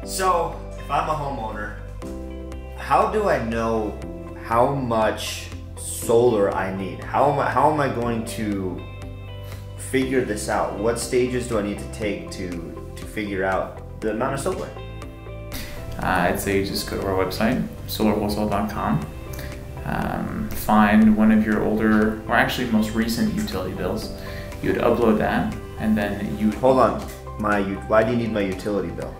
So, if I'm a homeowner, how do I know how much solar I need? How am I going to figure this out? What stages do I need to take to figure out the amount of solar? I'd say just go to our website, solarwholesale.com. Find one of your older, or actually most recent utility bills. You would upload that, and then you would... Hold on, why do you need my utility bill?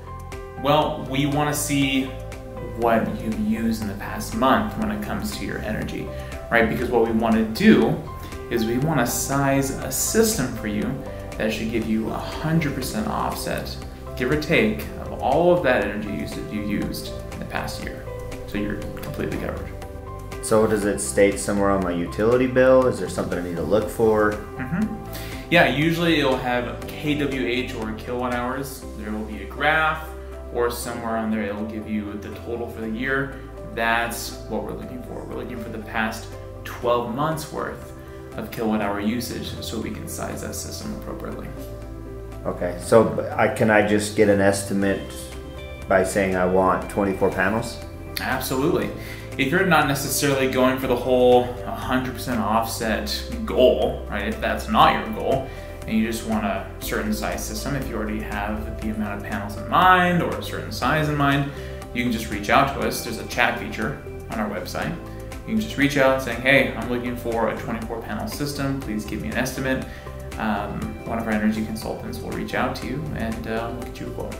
Well, we want to see what you've used in the past month when it comes to your energy, right? Because what we want to do is we want to size a system for you that should give you 100% offset, give or take, of all of that energy use that you used in the past year. So you're completely covered. So does it state somewhere on my utility bill? Is there something I need to look for? Yeah, usually it'll have kWh or kilowatt hours. There will be a graph, or somewhere on there it'll give you the total for the year. That's what we're looking for. We're looking for the past 12 months worth of kilowatt hour usage so we can size that system appropriately. Okay, so can I just get an estimate by saying I want 24 panels? Absolutely. If you're not necessarily going for the whole 100% offset goal, right? If that's not your goal, and you just want a certain size system, if you already have the amount of panels in mind or a certain size in mind, you can just reach out to us. There's a chat feature on our website. You can just reach out saying, hey, I'm looking for a 24 panel system. Please give me an estimate. One of our energy consultants will reach out to you and we'll get you a quote.